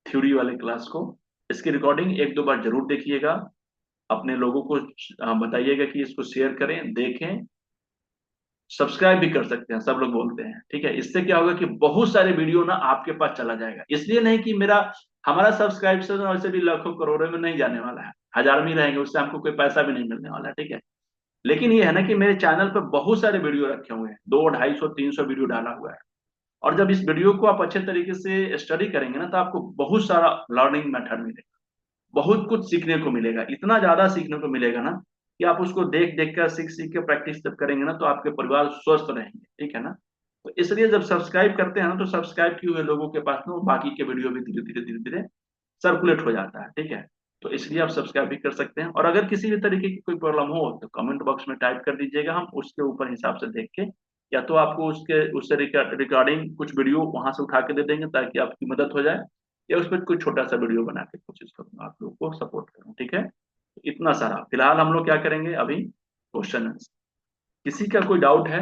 थ्योरी वाले क्लास को। इसकी रिकॉर्डिंग 1-2 बार जरूर देखिएगा। अपने लोगों को बताइएगा कि इसको शेयर करें, देखें। सब्सक्राइब भी कर सकते हैं, सब लोग बोलते हैं, ठीक है। इससे क्या होगा कि बहुत सारे वीडियो ना आपके पास चला जाएगा। इसलिए नहीं कि हमारा सब्सक्राइबर वैसे भी लाखों करोड़ों में नहीं जाने वाला है, हजार में ही रहेंगे, उससे हमको कोई पैसा भी नहीं मिलने वाला है, ठीक है। लेकिन ये है ना कि मेरे चैनल पर बहुत सारे वीडियो रखे हुए हैं, 200, 250, 300 वीडियो डाला हुआ है। और जब इस वीडियो को आप अच्छे तरीके से स्टडी करेंगे ना, तो आपको बहुत सारा लर्निंग मेथड मिलेगा, बहुत कुछ सीखने को मिलेगा, इतना ज्यादा सीखने को मिलेगा ना कि आप उसको देख देख कर, सीख सीख के प्रैक्टिस जब करेंगे ना, तो आपके परिवार स्वस्थ रहेंगे, ठीक है ना। तो इसलिए जब सब्सक्राइब करते हैं ना, तो सब्सक्राइब किए हुए लोगों के पास ना वो बाकी के वीडियो भी धीरे धीरे धीरे धीरे सर्कुलेट हो जाता है, ठीक है। तो इसलिए आप सब्सक्राइब भी कर सकते हैं। और अगर किसी भी तरीके की कोई प्रॉब्लम हो तो कमेंट बॉक्स में टाइप कर दीजिएगा, हम उसके ऊपर हिसाब से देख के, या तो आपको उससे रिकॉर्डिंग कुछ वीडियो वहां से उठा के दे देंगे ताकि आपकी मदद हो जाए, या उस पर कोई छोटा सा वीडियो बना के कोशिश करूंगा आप लोगों को सपोर्ट करूँ, ठीक है। तो इतना सारा फिलहाल हम लोग क्या करेंगे अभी, क्वेश्चन आंसर। किसी का कोई डाउट है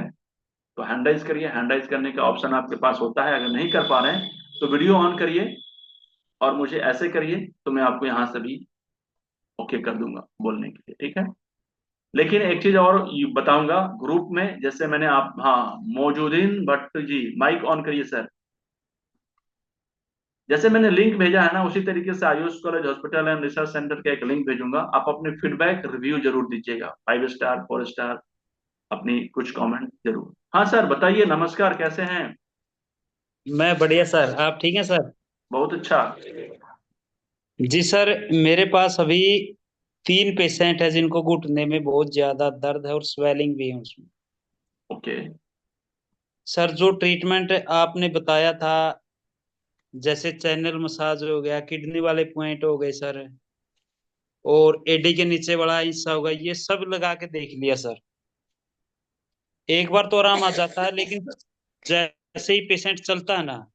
तो हैंड राइज करिए, हैंड राइज करने का ऑप्शन आपके पास होता है। अगर नहीं कर पा रहे हैं तो वीडियो ऑन करिए और मुझे ऐसे करिए, तो मैं आपको यहाँ से भी ओके कर दूंगा बोलने के लिए, ठीक है। लेकिन एक चीज और बताऊंगा, ग्रुप में जैसे मैंने आप, हाँ, मौजूदीन भट्ट जी माइक ऑन करिए सर। जैसे मैंने लिंक भेजा है ना, उसी तरीके से Ayush college hospital and research centre का एक लिंक भेजूंगा। आप अपने फीडबैक रिव्यू जरूर दीजिएगा, 5 स्टार 4 स्टार, अपनी कुछ कमेंट जरूर। हाँ सर बताइए, नमस्कार, कैसे हैं? मैं बढ़िया सर। आप ठीक हैं सर? बहुत अच्छा। जी सर, मेरे पास अभी 3 पेशेंट है जिनको घुटने में बहुत ज्यादा दर्द है और स्वेलिंग भी है उसमें। ओके। सर जो ट्रीटमेंट आपने बताया था, जैसे चैनल मसाज हो गया, किडनी वाले पॉइंट हो गए सर, और एडी के नीचे वाला हिस्सा होगा, ये सब लगा के देख लिया सर। एक बार तो आराम आ जाता है, लेकिन जैसे ही पेशेंट चलता है ना,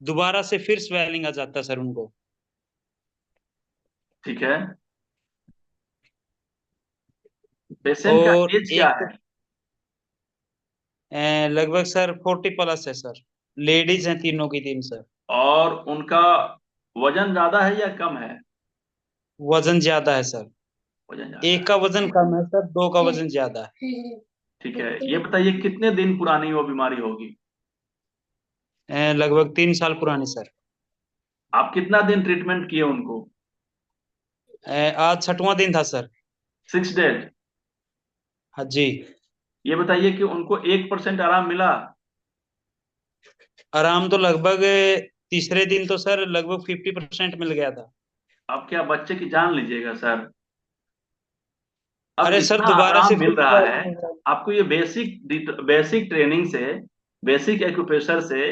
दोबारा से फिर स्वेलिंग आ जाता है सर उनको। ठीक है। पेशेंट का और एज क्या है? लगभग सर 40+ है सर। लेडीज हैं तीनों की तीन सर। और उनका वजन ज्यादा है या कम है? वजन ज्यादा है सर। वजन ज्यादा एक है। का वजन कम है सर, दो का वजन ज्यादा है। ठीक है, ये बताइए कितने दिन पुरानी वो बीमारी होगी? लगभग 3 साल पुरानी सर। आप कितना दिन ट्रीटमेंट किए उनको? आज 6वां दिन था सर। 6 डेज। हाँ जी। ये बताइए कि उनको 1% आराम मिला? आराम तो लगभग तीसरे दिन तो सर लगभग 50% मिल गया था। अब क्या बच्चे की जान लीजिएगा सर? अब अरे सर इतना दोबारा से आराम मिल फिर रहा है swelling हो गया। आपको, ये बेसिक बेसिक ट्रेनिंग से, बेसिक एक्यूप्रेशर से,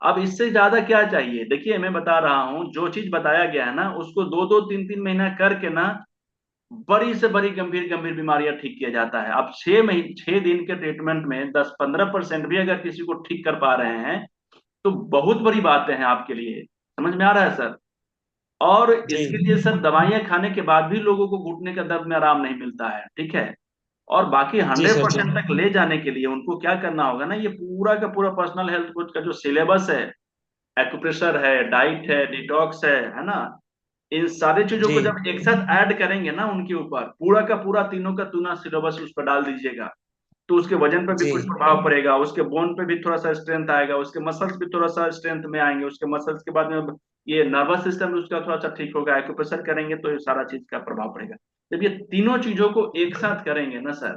अब इससे ज्यादा क्या चाहिए? देखिए मैं बता रहा हूँ, जो चीज बताया गया है ना, उसको 2 2 3 3 महीना करके ना, बड़ी से बड़ी गंभीर गंभीर बीमारियां ठीक किया जाता है। अब 6 महीने 6 दिन के ट्रीटमेंट में 10 15% भी अगर किसी को ठीक कर पा रहे हैं तो बहुत बड़ी बातें हैं आपके लिए। समझ में आ रहा है सर? और जी इसके लिए सर दवाइयां खाने के बाद भी लोगों को घुटने का दर्द में आराम नहीं मिलता है, ठीक है। और बाकी जी हंड्रेड सर। जी परसेंट तक ले जाने के लिए उनको क्या करना होगा ना, ये पूरा का पूरा पर्सनल हेल्थ कोच का जो सिलेबस है, एक्यूप्रेशर है, डाइट है, डिटॉक्स है ना, इन सारी चीजों जी को जब एक साथ ऐड करेंगे ना, उनके ऊपर पूरा का पूरा तीनों का तूना सिलेबस उस पर डाल दीजिएगा, तो उसके वजन पर भी जी कुछ प्रभाव पड़ेगा, उसके बोन पे भी थोड़ा सा स्ट्रेंथ आएगा, उसके मसल्स भी थोड़ा सा स्ट्रेंथ में आएंगे, उसके मसल्स के बाद में ये नर्वस सिस्टम भी उसका थोड़ा सा ठीक होगा। एक्यूप्रेशर करेंगे तो ये सारा चीज का प्रभाव पड़ेगा। जब ये तीनों चीजों को एक साथ करेंगे ना सर,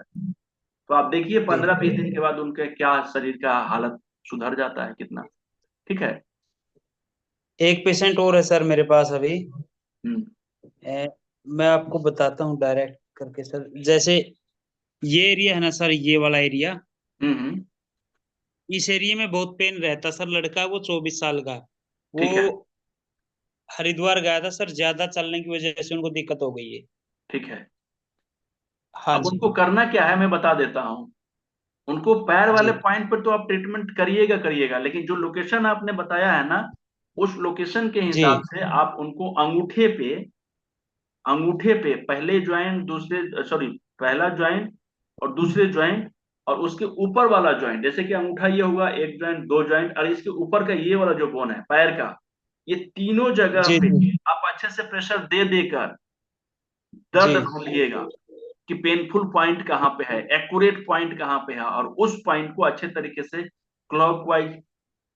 तो आप देखिए जी। 15 20 दिन के बाद उनके क्या शरीर का हालत सुधर जाता है कितना, ठीक है। एक पेशेंट और है सर मेरे पास अभी। हम्म। ए, मैं आपको बताता हूँ डायरेक्ट करके सर। जैसे ये एरिया है ना सर, ये वाला एरिया, हम्म। इस एरिया में बहुत पेन रहता सर। लड़का है वो 24 साल का। वो ठीक है। हरिद्वार गया था सर, ज्यादा चलने की वजह से उनको दिक्कत हो गई है। ठीक है। हाँ अब जी। उनको करना क्या है मैं बता देता हूँ। उनको पैर जी वाले पॉइंट पर तो आप ट्रीटमेंट करिएगा करिएगा, लेकिन जो लोकेशन आपने बताया है ना, उस लोकेशन के जी हिसाब से आप उनको अंगूठे पे पहले ज्वाइंट, दूसरे, सॉरी, पहला ज्वाइंट और दूसरे ज्वाइंट, और उसके ऊपर वाला ज्वाइंट, जैसे कि अंगूठा ये हुआ एक ज्वाइंट, दो ज्वाइंट, और इसके ऊपर का ये वाला जो बोन है पैर का, ये तीनों जगह जी पे जी आप अच्छे से प्रेशर दे देकर दर्द जी ढूंढिएगा कि पेनफुल पॉइंट कहाँ पे है, एक्यूरेट पॉइंट कहाँ पे है, और उस पॉइंट को अच्छे तरीके से क्लॉकवाइज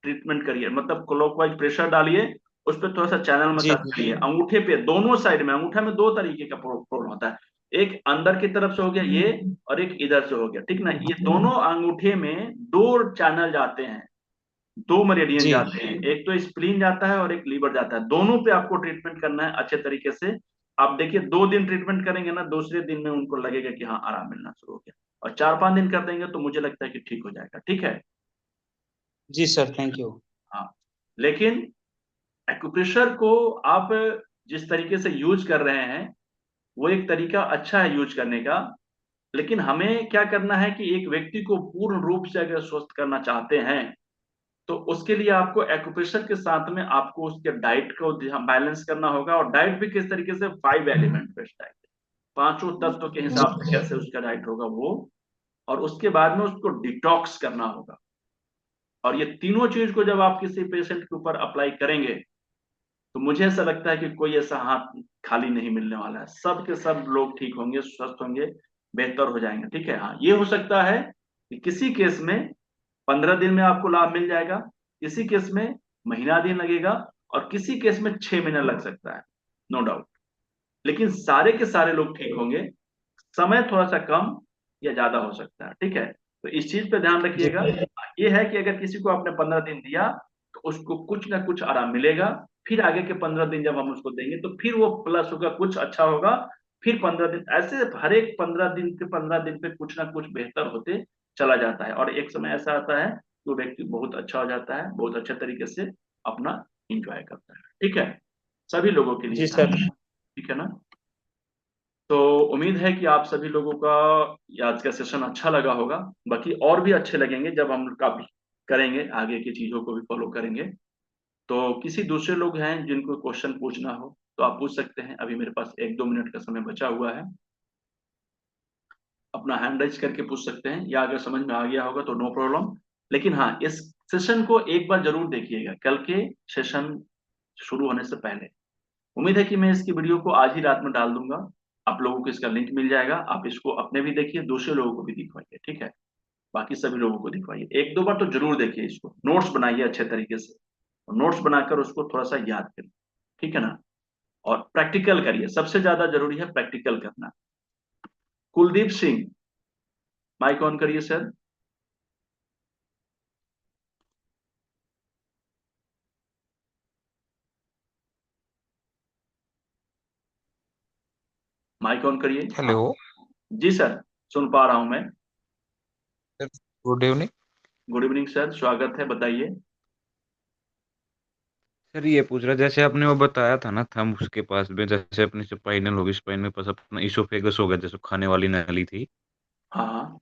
ट्रीटमेंट करिए, मतलब क्लॉकवाइज प्रेशर डालिए, उस पर थोड़ा सा चैनल जी मसाज करिए अंगूठे पे, दोनों साइड में। अंगूठा में दो तरीके का प्रॉब्लम होता है, एक अंदर की तरफ से हो गया ये, और एक इधर से हो गया, ठीक ना। ये दोनों अंगूठे में दो चैनल जाते हैं, दो मेरिडियन जी जाते हैं, एक तो स्प्लीन जाता है और एक लीवर जाता है, दोनों पे आपको ट्रीटमेंट करना है अच्छे तरीके से। आप देखिए 2 दिन ट्रीटमेंट करेंगे ना, दूसरे दिन में उनको लगेगा कि हाँ आराम मिलना शुरू हो गया, और 4-5 दिन कर देंगे तो मुझे लगता है कि ठीक हो जाएगा, ठीक है। जी सर, थैंक यू। हाँ, लेकिन एक्यूप्रेशर को आप जिस तरीके से यूज कर रहे हैं वो एक तरीका अच्छा है यूज करने का, लेकिन हमें क्या करना है कि एक व्यक्ति को पूर्ण रूप से अगर स्वस्थ करना चाहते हैं तो उसके लिए आपको एक्यूप्रेशर के साथ में आपको उसके डाइट को बैलेंस करना होगा, और डाइट भी किस तरीके से, 5 एलिमेंट बेस्ड डाइट, पांचों तत्व के हिसाब से कैसे उसका डाइट होगा वो, और उसके बाद में उसको डिटॉक्स करना होगा। और ये तीनों चीज को जब आप किसी पेशेंट के ऊपर अप्लाई करेंगे तो मुझे ऐसा लगता है कि कोई ऐसा हाथ खाली नहीं मिलने वाला है, सब के सब लोग ठीक होंगे, स्वस्थ होंगे, बेहतर हो जाएंगे, ठीक है। हाँ, ये हो सकता है कि किसी केस में 15 दिन में आपको लाभ मिल जाएगा, किसी केस में महीना दिन लगेगा, और किसी केस में 6 महीना लग सकता है, नो डाउट, लेकिन सारे के सारे लोग ठीक होंगे। समय थोड़ा सा कम या ज्यादा हो सकता है, ठीक है। तो इस चीज पे ध्यान जी रखिएगा। ये है कि अगर किसी को आपने 15 दिन दिया तो उसको कुछ ना कुछ आराम मिलेगा, फिर आगे के 15 दिन जब हम उसको देंगे तो फिर वो प्लस होगा, कुछ अच्छा होगा, फिर 15 दिन ऐसे, हर एक 15 दिन पे कुछ ना कुछ बेहतर होते चला जाता है, और एक समय ऐसा आता है कि वो व्यक्ति बहुत अच्छा हो जाता है, बहुत अच्छे तरीके से अपना इंजॉय करता है, ठीक है। सभी लोगों के लिए जी था, सर। ठीक है ना। तो उम्मीद है कि आप सभी लोगों का ये आज का सेशन अच्छा लगा होगा, बाकी और भी अच्छे लगेंगे जब हम काफी करेंगे, आगे की चीजों को भी फॉलो करेंगे। तो किसी दूसरे लोग हैं जिनको क्वेश्चन पूछना हो तो आप पूछ सकते हैं, अभी मेरे पास 1-2 मिनट का समय बचा हुआ है, अपना हैंड राइज करके पूछ सकते हैं, या अगर समझ में आ गया होगा तो नो प्रॉब्लम। लेकिन हाँ, इस सेशन को एक बार जरूर देखिएगा, कल के सेशन शुरू होने से पहले। उम्मीद है कि मैं इसकी वीडियो को आज ही रात में डाल दूंगा, आप लोगों को इसका लिंक मिल जाएगा, आप इसको अपने भी देखिए, दूसरे लोगों को भी दिखवाइए, ठीक है। बाकी सभी लोगों को दिखवाइए, 1-2 बार तो जरूर देखिए इसको, नोट्स बनाइए अच्छे तरीके से, और नोट्स बनाकर उसको थोड़ा सा याद करिए, ठीक है ना। और प्रैक्टिकल करिए, सबसे ज्यादा जरूरी है प्रैक्टिकल करना। कुलदीप सिंह, माइक ऑन करिए सर। माइक ऑन करिए, हाँ। हेलो जी सर, सुन पा रहा हूं मैं। Sir, good evening. Good evening sir, स्वागत है, बताइए। सर ये पूछ रहा, जैसे आपने वो बताया था ना थंब उसके पास में, जैसे अपनी स्पाइनल होगी, स्पाइन में पास अपना इसोफेगस हो गया, जैसे खाने वाली नली थी। हाँ हाँ।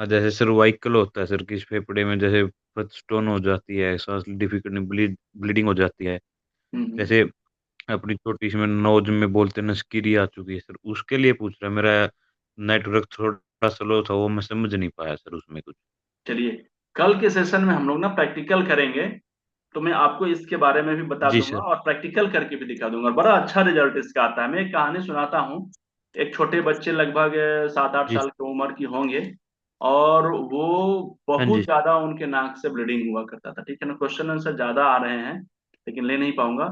और जैसे सर्वाइकल होता है सर, किस फेफड़े में जैसे स्टोन हो जाती है, सांस डिफिकल्टी, ब्लीडिंग हो जाती है। हम्म। जैसे अपनी छोटी सी में नोज में बोलते हैं नस्कीरी आ चुकी है सर, उसके लिए पूछ रहा, मेरा नेटवर्क थोड़ा स्लो था, वो मैं समझ नहीं पाया सर उसमें कुछ। चलिए, कल के सेशन में हम लोग ना प्रैक्टिकल करेंगे, तो मैं आपको इसके बारे में भी बता जी दूंगा सर। और प्रैक्टिकल करके भी दिखा दूंगा, बड़ा अच्छा रिजल्ट इसका आता है। मैं एक कहानी सुनाता हूँ। एक छोटे बच्चे, लगभग 7-8 जी साल की उम्र की होंगे, और वो हाँ बहुत जी। ज्यादा उनके नाक से ब्लीडिंग हुआ करता था, ठीक है ना। क्वेश्चन आंसर ज्यादा आ रहे हैं लेकिन ले नहीं पाऊंगा,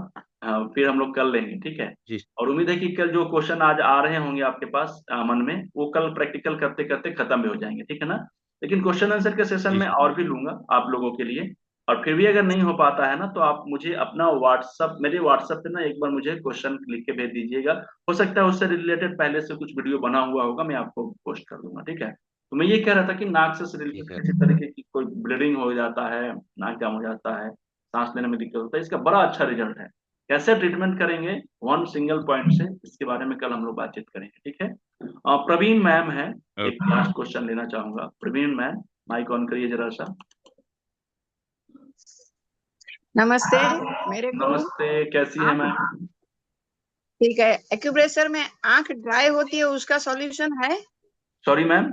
फिर हम लोग कल लेंगे, ठीक है। जी और उम्मीद है कि कल जो क्वेश्चन आज आ रहे होंगे आपके पास मन में, वो कल प्रैक्टिकल करते करते खत्म भी हो जाएंगे, ठीक है ना। लेकिन क्वेश्चन आंसर के सेशन जी में सर। और भी लूंगा आप लोगों के लिए। और फिर भी अगर नहीं हो पाता है ना तो आप मुझे अपना व्हाट्सअप, मेरे व्हाट्सअप पे ना एक बार मुझे क्वेश्चन लिख के भेज दीजिएगा, हो सकता है उससे रिलेटेड पहले से कुछ वीडियो बना हुआ होगा, मैं आपको पोस्ट कर दूंगा, ठीक है। तो मैं ये कह रहा था कि नाक से जी रिलेटेड सर। किसी तरीके की कोई ब्लीडिंग हो जाता है, नाक जाम हो जाता है, सांस लेने में दिक्कत होता है, इसका बड़ा अच्छा रिजल्ट है। कैसे ट्रीटमेंट करेंगे वन सिंगल पॉइंट से, इसके बारे में कल हम लोग बातचीत करेंगे, ठीक है। प्रवीण मैम है, एक ओके। लास्ट क्वेश्चन लेना चाहूंगा। प्रवीण मैम, माइक ऑन करिए जरा सा। नमस्ते। मेरे को नमस्ते, कैसी है आंख मैम। ठीक है। एक्यूप्रेशर में आंख ड्राई होती है, उसका सॉल्यूशन है? Sorry ma'am.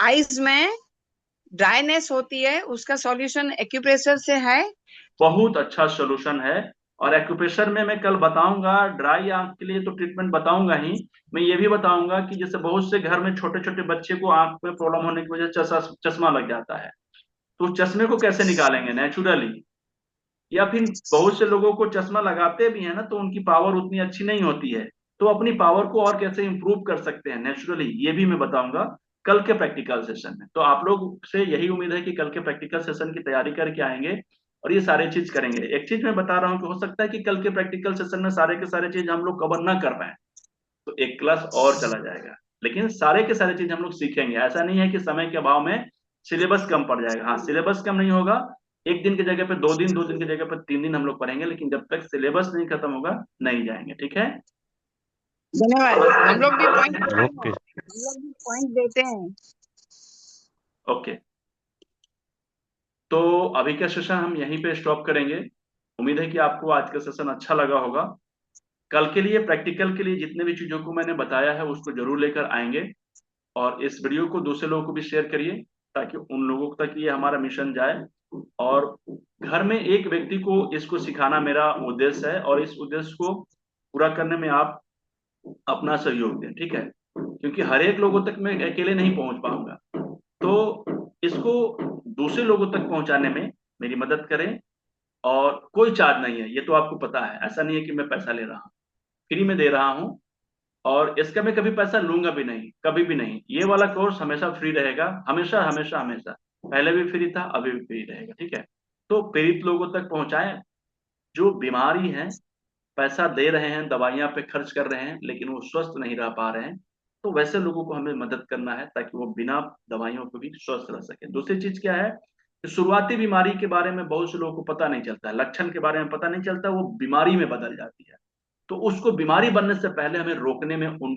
आईज में ड्राइनेस होती है, उसका सॉल्यूशन एक्यूप्रेशर से है? बहुत अच्छा सोल्यूशन है, और एक्यूप्रेशर में मैं कल बताऊंगा, ड्राई आंख के लिए तो ट्रीटमेंट बताऊंगा ही, मैं ये भी बताऊंगा कि जैसे बहुत से घर में छोटे छोटे बच्चे को आंख में प्रॉब्लम होने की वजह से चश्मा लग जाता है, तो उस चश्मे को कैसे निकालेंगे नेचुरली। या फिर बहुत से लोगों को चश्मा लगाते भी है ना, तो उनकी पावर उतनी अच्छी नहीं होती है, तो अपनी पावर को और कैसे इंप्रूव कर सकते हैं नेचुरली, ये भी मैं बताऊंगा कल के प्रैक्टिकल सेशन में। तो आप लोग से यही उम्मीद है कि कल के प्रैक्टिकल सेशन की तैयारी करके आएंगे और ये सारे चीज करेंगे। एक चीज मैं बता रहा हूँ कि हो सकता है कि कल के प्रैक्टिकल सेशन में सारे के सारे चीज हम लोग कवर ना कर पाए, तो एक क्लास और चला जाएगा, लेकिन सारे के सारे चीज हम लोग सीखेंगे। ऐसा नहीं है कि समय के अभाव में सिलेबस कम पड़ जाएगा, हाँ सिलेबस कम नहीं होगा, एक दिन की जगह पे 2 दिन, 2 दिन की जगह पे 3 दिन हम लोग पढ़ेंगे, लेकिन जब तक सिलेबस नहीं खत्म होगा नहीं जाएंगे, ठीक है। धन्यवाद। हम लोग भी पॉइंट देते हैं, ओके हम लोग भी पॉइंट देते हैं। ओके, तो अभी का सेशन हम यहीं पे स्टॉप करेंगे। उम्मीद है कि आपको आज का सेशन अच्छा लगा होगा। कल के लिए प्रैक्टिकल के लिए जितने भी चीजों को मैंने बताया है उसको जरूर लेकर आएंगे, और इस वीडियो को दूसरे लोगों को भी शेयर करिए ताकि उन लोगों तक ये हमारा मिशन जाए, और घर में एक व्यक्ति को इसको सिखाना मेरा उद्देश्य है, और इस उद्देश्य को पूरा करने में आप अपना सहयोग दें, ठीक है, क्योंकि हर एक लोगों तक मैं अकेले नहीं पहुंच पाऊंगा, तो इसको दूसरे लोगों तक पहुंचाने में मेरी मदद करें। और कोई चार्ज नहीं है, ये तो आपको पता है, ऐसा नहीं है कि मैं पैसा ले रहा हूँ, फ्री में दे रहा हूँ, और इसका मैं कभी पैसा लूंगा भी नहीं, कभी भी नहीं। ये वाला कोर्स हमेशा फ्री रहेगा, हमेशा हमेशा हमेशा, पहले भी फ्री था, अभी भी फ्री रहेगा, ठीक है। तो पीड़ित लोगों तक पहुंचाएं, जो बीमारी है, पैसा दे रहे हैं, दवाइयां पे खर्च कर रहे हैं, लेकिन वो स्वस्थ नहीं रह पा रहे हैं, तो वैसे लोगों को हमें मदद करना है ताकि वो बिना दवाइयों के भी स्वस्थ रह सके। दूसरी चीज क्या है कि शुरुआती बीमारी के बारे में बहुत से लोगों को पता नहीं चलता है, लक्षण के बारे में पता नहीं चलता, वो बीमारी में बदल जाती है, तो उसको बीमारी बनने से पहले हमें रोकने में उन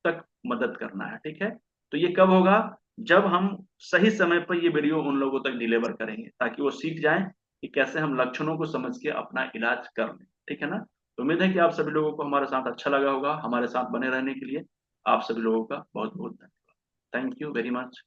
तक मदद करना है, ठीक है। तो ये कब होगा, जब हम सही समय पर ये वीडियो उन लोगों तक डिलीवर करेंगे ताकि वो सीख जाएं कि कैसे हम लक्षणों को समझ के अपना इलाज कर लें, ठीक है ना। तो उम्मीद है कि आप सभी लोगों को हमारे साथ अच्छा लगा होगा। हमारे साथ बने रहने के लिए आप सभी लोगों का बहुत बहुत धन्यवाद। Thank you very much.